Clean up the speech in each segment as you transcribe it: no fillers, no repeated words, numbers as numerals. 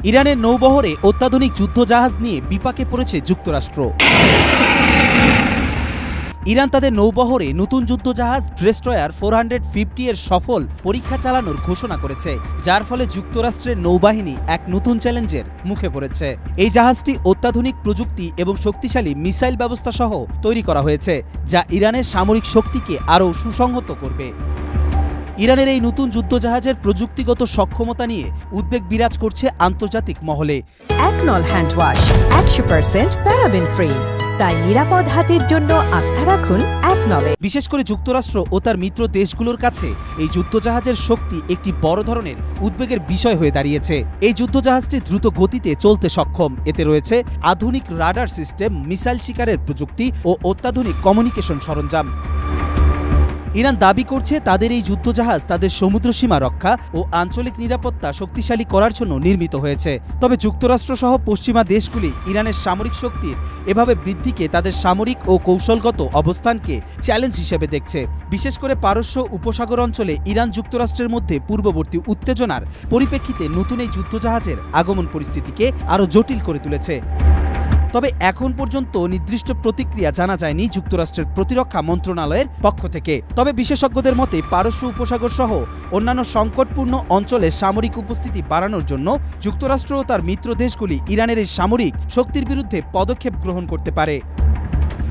ইরানের নৌবহরে অত্যাধুনিক যুদ্ধজাহাজ নিয়ে বিপাকে পড়েছে যুক্তরাষ্ট্র। ইরান তাদের নৌবহরে নতুন যুদ্ধজাহাজ ডেস্ট্রয়ার 450 এর সফল পরীক্ষা চালানোর ঘোষণা করেছে, যার ফলে যুক্তরাষ্ট্রের নৌবাহিনী এক নতুন চ্যালেঞ্জের মুখে পড়েছে। এই জাহাজটি অত্যাধুনিক প্রযুক্তি এবং শক্তিশালী মিসাইল ব্যবস্থা সহ তৈরি করা হয়েছে, যা ইরানের সামরিক শক্তিকে আরও সুসংহত করবে। ইরানের এই নতুন যুদ্ধজাহাজের প্রযুক্তিগত সক্ষমতা নিয়ে উদ্বেগ বিরাজ করছে আন্তর্জাতিক মহলে। একনল হ্যান্ড ওয়াশ 100% প্যারাবেন ফ্রি, তাই নিরাপদ হাতের জন্য আস্থা রাখুন একনলে। বিশেষ করে যুক্তরাষ্ট্র ও তার মিত্র দেশগুলোর কাছে এই যুদ্ধজাহাজের শক্তি একটি বড় ধরনের উদ্বেগের বিষয় হয়ে দাঁড়িয়েছে। এই যুদ্ধজাহাজটি দ্রুত গতিতে চলতে সক্ষম, এতে রয়েছে আধুনিক রাডার সিস্টেম, মিসাইল শিকারের প্রযুক্তি ও অত্যাধুনিক কমিউনিকেশন সরঞ্জাম। ইরান দাবি করছে তাদের এই যুদ্ধজাহাজ তাদের সমুদ্রসীমা রক্ষা ও আঞ্চলিক নিরাপত্তা শক্তিশালী করার জন্য নির্মিত হয়েছে। তবে যুক্তরাষ্ট্র সহ পশ্চিমা দেশগুলি ইরানের সামরিক শক্তির এভাবে বৃদ্ধিকে তাদের সামরিক ও কৌশলগত অবস্থানকে চ্যালেঞ্জ হিসেবে দেখছে। বিশেষ করে পারস্য উপসাগর অঞ্চলে ইরান যুক্তরাষ্ট্রের মধ্যে পূর্ববর্তী উত্তেজনার পরিপ্রেক্ষিতে নতুন এই যুদ্ধজাহাজের আগমন পরিস্থিতিকে আরও জটিল করে তুলেছে। তবে এখন পর্যন্ত নির্দিষ্ট প্রতিক্রিয়া জানা যায়নি যুক্তরাষ্ট্রের প্রতিরক্ষা মন্ত্রণালয়ের পক্ষ থেকে। তবে বিশেষজ্ঞদের মতে পারস্য উপসাগর সহ অন্যান্য সংকটপূর্ণ অঞ্চলে সামরিক উপস্থিতি বাড়ানোর জন্য যুক্তরাষ্ট্র ও তার মিত্র দেশগুলি ইরানের এই সামরিক শক্তির বিরুদ্ধে পদক্ষেপ গ্রহণ করতে পারে।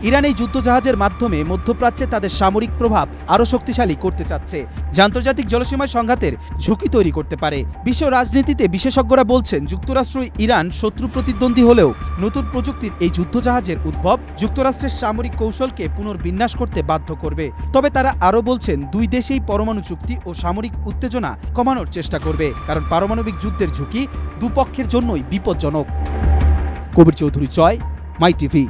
ইরান এই যুদ্ধজাহাজের মাধ্যমে মধ্যপ্রাচ্যে তাদের সামরিক প্রভাব আরও শক্তিশালী করতে চাচ্ছে, যা আন্তর্জাতিক জলসীমায় সংঘাতের ঝুঁকি তৈরি করতে পারে। বিশ্ব রাজনীতিতে বিশেষজ্ঞরা বলছেন যুক্তরাষ্ট্র ইরান শত্রু প্রতিদ্বন্দ্বী হলেও নতুন প্রযুক্তির এই যুদ্ধজাহাজের উদ্ভব যুক্তরাষ্ট্রের সামরিক কৌশলকে পুনর্বিন্যাস করতে বাধ্য করবে। তবে তারা আরও বলছেন দুই দেশেই পরমাণু চুক্তি ও সামরিক উত্তেজনা কমানোর চেষ্টা করবে, কারণ পারমাণবিক যুদ্ধের ঝুঁকি দুপক্ষের জন্যই বিপজ্জনক। কবির চৌধুরী, জয়, মাই টিভি।